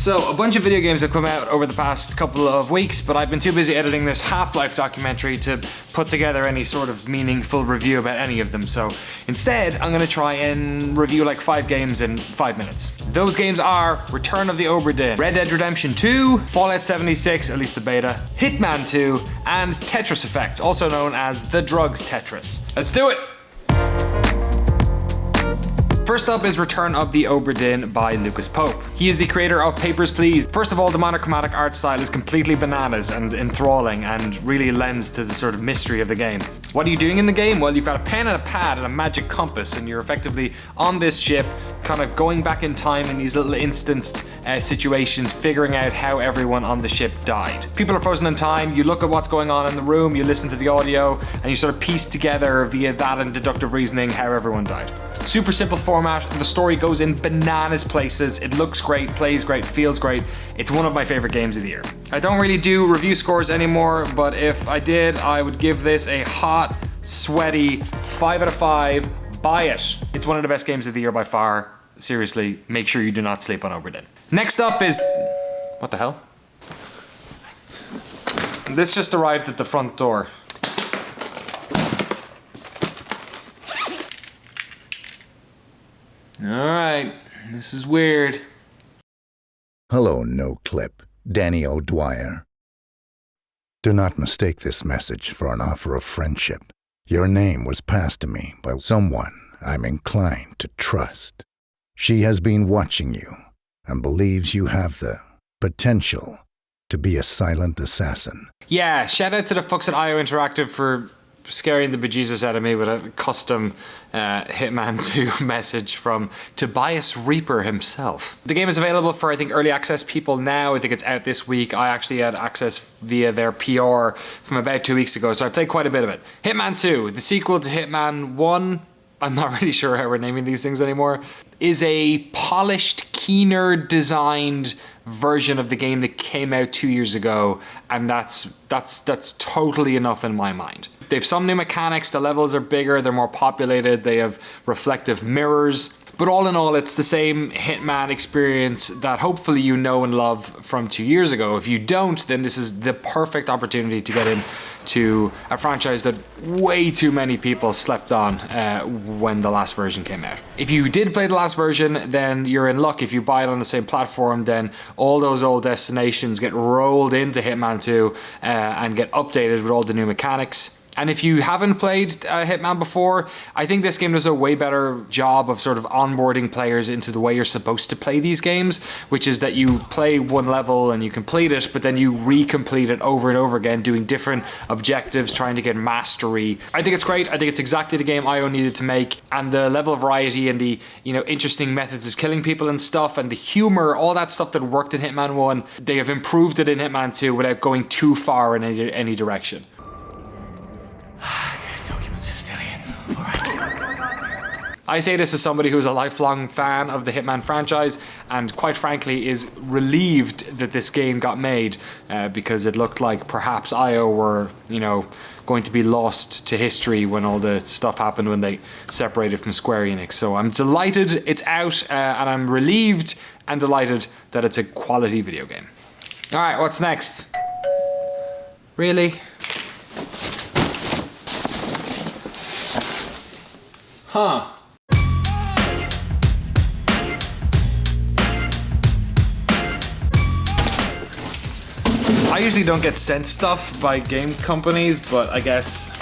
So, a bunch of video games have come out over the past couple of weeks, but I've been too busy editing this Half-Life documentary to put together any sort of meaningful review about any of them. So, instead, I'm gonna try and review like 5 games in 5 minutes. Those games are Return of the Obra Dinn, Red Dead Redemption 2, Fallout 76, at least the beta, Hitman 2, and Tetris Effect, also known as the Drugs Tetris. Let's do it! First up is Return of the Obra Dinn by Lucas Pope. He is the creator of Papers, Please. First of all, the monochromatic art style is completely bananas and enthralling and really lends to the sort of mystery of the game. What are you doing in the game? Well, you've got a pen and a pad and a magic compass, and you're effectively on this ship, kind of going back in time in these little instanced situations, figuring out how everyone on the ship died. People are frozen in time, you look at what's going on in the room, you listen to the audio, and you sort of piece together via that and deductive reasoning how everyone died. Super simple format, the story goes in bananas places, it looks great, plays great, feels great. It's one of my favorite games of the year. I don't really do review scores anymore, but if I did, I would give this a hot, sweaty 5 out of 5. Buy it. It's one of the best games of the year by far. Seriously, make sure you do not sleep on Obra Dinn. Next up is... what the hell? This just arrived at the front door. Alright, this is weird. Hello, NOCLIP. Danny O'Dwyer. Do not mistake this message for an offer of friendship. Your name was passed to me by someone I'm inclined to trust. She has been watching you and believes you have the potential to be a silent assassin. Yeah, shout out to the folks at IO Interactive for scaring the bejesus out of me with a custom Hitman 2 message from Tobias Reaper himself. The game is available for, I think, early access people now. I think it's out this week. I actually had access via their PR from about 2 weeks ago, so I played quite a bit of it. Hitman 2, the sequel to Hitman 1, I'm not really sure how we're naming these things anymore, is a polished, keener designed version of the game that came out 2 years ago, and that's totally enough in my mind. They have some new mechanics, the levels are bigger, they're more populated, they have reflective mirrors, but all in all, it's the same Hitman experience that hopefully you know and love from 2 years ago. If you don't, then this is the perfect opportunity to get into a franchise that way too many people slept on when the last version came out. If you did play the last version, then you're in luck. If you buy it on the same platform, then all those old destinations get rolled into Hitman 2 and get updated with all the new mechanics. And if you haven't played Hitman before, I think this game does a way better job of sort of onboarding players into the way you're supposed to play these games, which is that you play one level and you complete it, but then you recomplete it over and over again, doing different objectives, trying to get mastery. I think it's great. I think it's exactly the game IO needed to make, and the level of variety and the, you know, interesting methods of killing people and stuff, and the humor, all that stuff that worked in Hitman 1, they have improved it in Hitman 2 without going too far in any direction. I say this as somebody who's a lifelong fan of the Hitman franchise and quite frankly is relieved that this game got made because it looked like perhaps IO were, you know, going to be lost to history when all the stuff happened when they separated from Square Enix. So I'm delighted it's out and I'm relieved and delighted that it's a quality video game. All right, what's next? Really? Huh. I usually don't get sent stuff by game companies, but I guess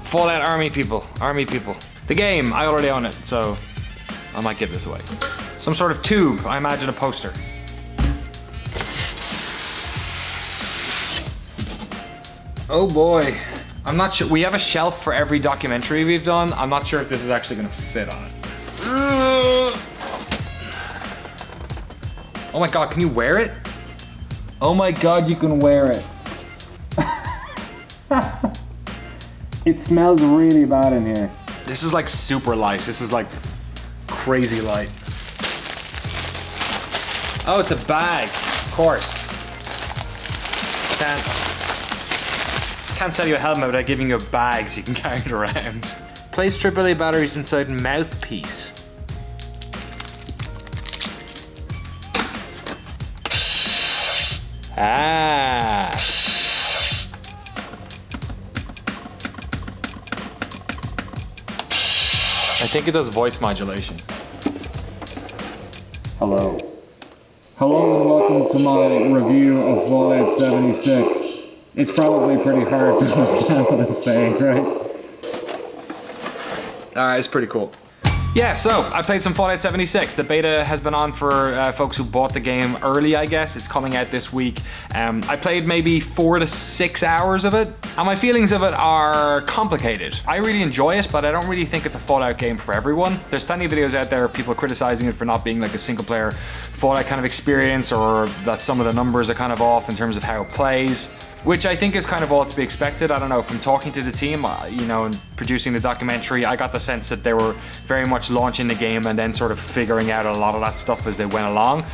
Fallout Army people. The game, I already own it, so I might give this away. Some sort of tube, I imagine a poster. Oh boy. I'm not sure, we have a shelf for every documentary we've done. I'm not sure if this is actually gonna fit on it. Oh my god, can you wear it? Oh my god, you can wear it. It smells really bad in here. This is like super light. This is like crazy light. Oh, it's a bag, of course. Can't sell you a helmet without giving you a bag so you can carry it around. Place AAA batteries inside mouthpiece. Ah. I think it does voice modulation. Hello. Hello and welcome to my review of Fallout 76. It's probably pretty hard to understand what I'm saying, right? It's pretty cool. Yeah, so I played some Fallout 76. The beta has been on for folks who bought the game early, I guess. It's coming out this week. I played maybe 4 to 6 hours of it, and my feelings of it are complicated. I really enjoy it, but I don't really think it's a Fallout game for everyone. There's plenty of videos out there of people criticizing it for not being like a single player Fallout kind of experience, or that some of the numbers are kind of off in terms of how it plays, which I think is kind of all to be expected. I don't know, from talking to the team, you know, and producing the documentary, I got the sense that they were very much launching the game and then sort of figuring out a lot of that stuff as they went along,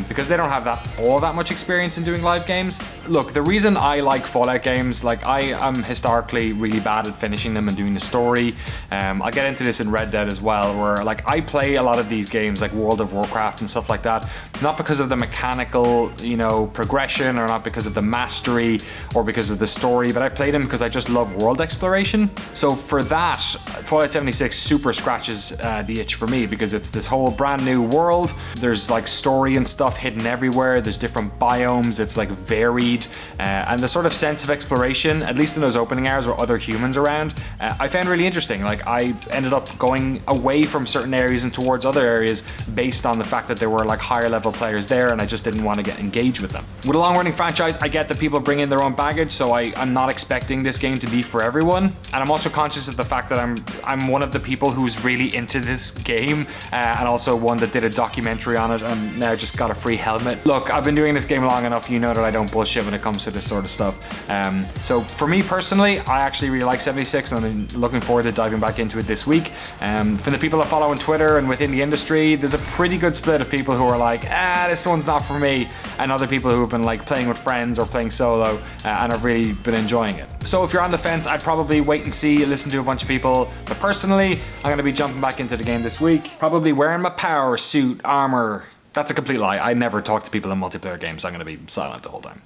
because they don't have all that much experience in doing live games. Look, the reason I like Fallout games, like I am historically really bad at finishing them and doing the story. I'll get into this in Red Dead as well, where like I play a lot of these games like World of Warcraft and stuff like that, not because of the mechanical, you know, progression, or not because of the mastery, or because of the story, but I played them because I just love world exploration. So for that, Fallout 76 super scratches the itch for me, because it's this whole brand new world. There's like story and stuff hidden everywhere. There's different biomes. It's like varied, and the sort of sense of exploration, at least in those opening hours with other humans around, I found really interesting. Like I ended up going away from certain areas and towards other areas based on the fact that there were like higher level players there, and I just didn't want to get engaged with them. With a long running franchise, I get that people bring in their own baggage, so I'm not expecting this game to be for everyone, and I'm also conscious of the fact that I'm one of the people who's really into this game, and also one that did a documentary on it and now just got a free helmet. Look, I've been doing this game long enough, you know that I don't bullshit when it comes to this sort of stuff. So for me personally, I actually really like 76, and I'm looking forward to diving back into it this week. From the people I follow on Twitter and within the industry, there's a pretty good split of people who are like, this one's not for me, and other people who have been like playing with friends or playing solo, and I've really been enjoying it. So if you're on the fence, I'd probably wait and see, listen to a bunch of people, but personally, I'm going to be jumping back into the game this week, probably wearing my power suit armor. That's a complete lie. I never talk to people in multiplayer games, so I'm going to be silent the whole time.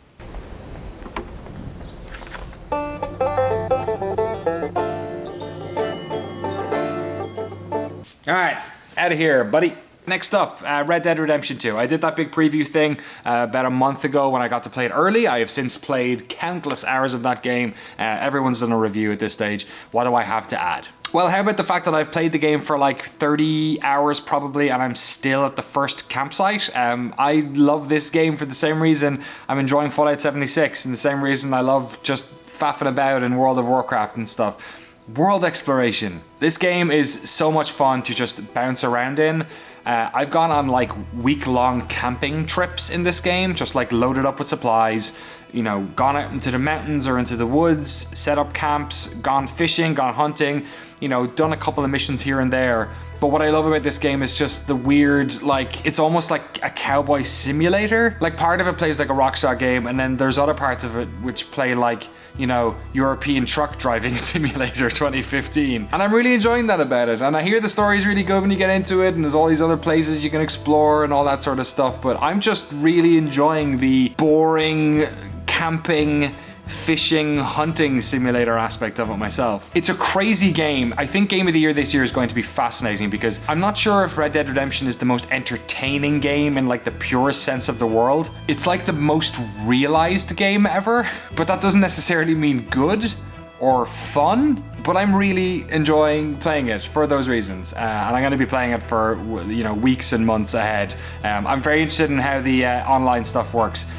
Alright, out of here, buddy. Next up, Red Dead Redemption 2. I did that big preview thing about a month ago when I got to play it early. I have since played countless hours of that game. Everyone's done a review at this stage. What do I have to add? Well, how about the fact that I've played the game for like 30 hours probably, and I'm still at the first campsite. I love this game for the same reason I'm enjoying Fallout 76, and the same reason I love just faffing about in World of Warcraft and stuff. World exploration. This game is so much fun to just bounce around in. I've gone on like week-long camping trips in this game, just like loaded up with supplies, you know, gone out into the mountains or into the woods, set up camps, gone fishing, gone hunting, you know, done a couple of missions here and there. But what I love about this game is just the weird, like, it's almost like a cowboy simulator. Like, part of it plays like a Rockstar game, and then there's other parts of it which play like, you know, European Truck Driving Simulator 2015. And I'm really enjoying that about it. And I hear the story is really good when you get into it, and there's all these other places you can explore and all that sort of stuff. But I'm just really enjoying the boring camping, fishing, hunting simulator aspect of it myself. It's a crazy game. I think Game of the Year this year is going to be fascinating, because I'm not sure if Red Dead Redemption is the most entertaining game in like the purest sense of the world. It's like the most realized game ever, but that doesn't necessarily mean good or fun. But I'm really enjoying playing it for those reasons, and I'm going to be playing it for, you know, weeks and months ahead. I'm very interested in how the online stuff works,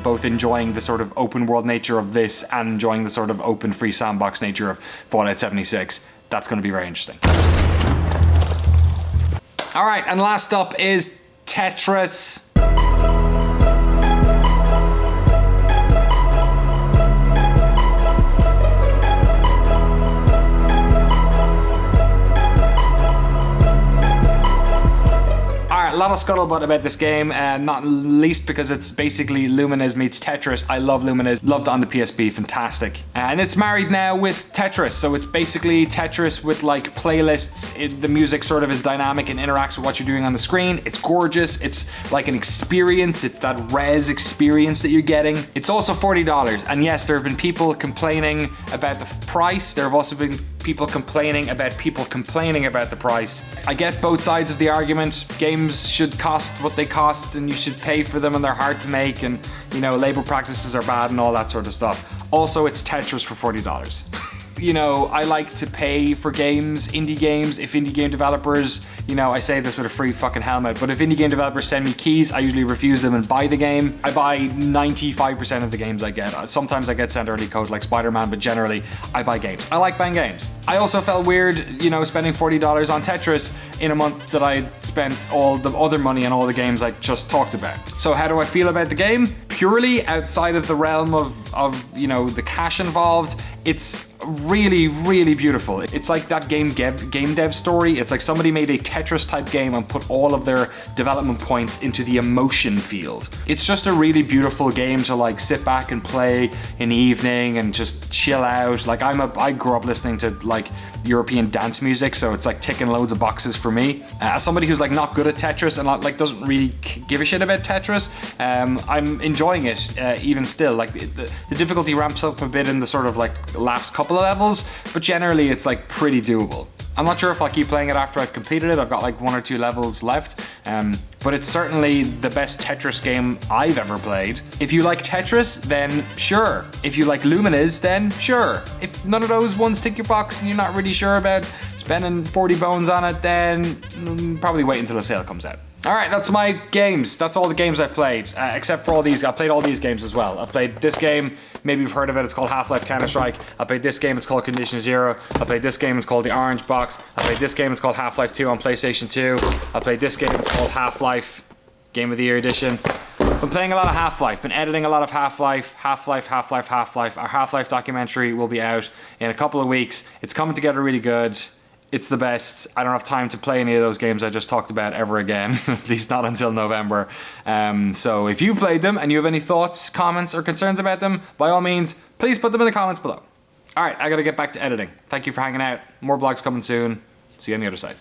both enjoying the sort of open world nature of this and enjoying the sort of open free sandbox nature of Fallout 76. That's going to be very interesting. All right, and last up is Tetris. A lot lot of scuttlebutt about this game, not least because it's basically Lumines meets Tetris. I love Lumines, loved it on the PSP, fantastic. And it's married now with Tetris, so it's basically Tetris with like playlists. The music sort of is dynamic and interacts with what you're doing on the screen. It's gorgeous, it's like an experience, it's that res experience that you're getting. It's also $40, and yes, there have been people complaining about the price. There have also been people complaining about the price. I get both sides of the argument. Games should cost what they cost and you should pay for them and they're hard to make, and you know, labor practices are bad and all that sort of stuff. Also, it's Tetris for $40. You know, I like to pay for games, indie games. If indie game developers, you know, I say this with a free fucking helmet, but if indie game developers send me keys, I usually refuse them and buy the game. I buy 95% of the games I get. Sometimes I get sent early code like Spider-Man, but generally I buy games. I like buying games. I also felt weird, you know, spending $40 on Tetris in a month that I spent all the other money on all the games I just talked about. So how do I feel about the game? Purely outside of the realm of you know, the cash involved, it's really, really beautiful. It's like that game dev story. It's like somebody made a Tetris type game and put all of their development points into the emotion field. It's just a really beautiful game to like sit back and play in the evening and just chill out. Like I grew up listening to like European dance music, so it's like ticking loads of boxes for me. As somebody who's like not good at Tetris and like doesn't really give a shit about Tetris, I'm enjoying it even still. Like the difficulty ramps up a bit in the sort of like last couple of levels, but generally it's like pretty doable. I'm not sure if I'll keep playing it after I've completed it. I've got like 1 or 2 levels left, but it's certainly the best Tetris game I've ever played. If you like Tetris, then sure. If you like Lumines, then sure. If none of those ones tick your box and you're not really sure about spending 40 bones on it, then probably wait until a sale comes out. Alright, that's my games. That's all the games I've played, except for all these. I played all these games as well. I've played this game, maybe you've heard of it, it's called Half-Life Counter-Strike. I played this game, it's called Condition Zero. I played this game, it's called The Orange Box. I played this game, it's called Half-Life 2 on PlayStation 2. I played this game, it's called Half-Life Game of the Year Edition. Been playing a lot of Half-Life, been editing a lot of Half-Life. Our Half-Life documentary will be out in a couple of weeks. It's coming together really good. It's the best. I don't have time to play any of those games I just talked about ever again, at least not until November. So if you've played them and you have any thoughts, comments, or concerns about them, by all means, please put them in the comments below. Alright, I gotta get back to editing. Thank you for hanging out. More vlogs coming soon. See you on the other side.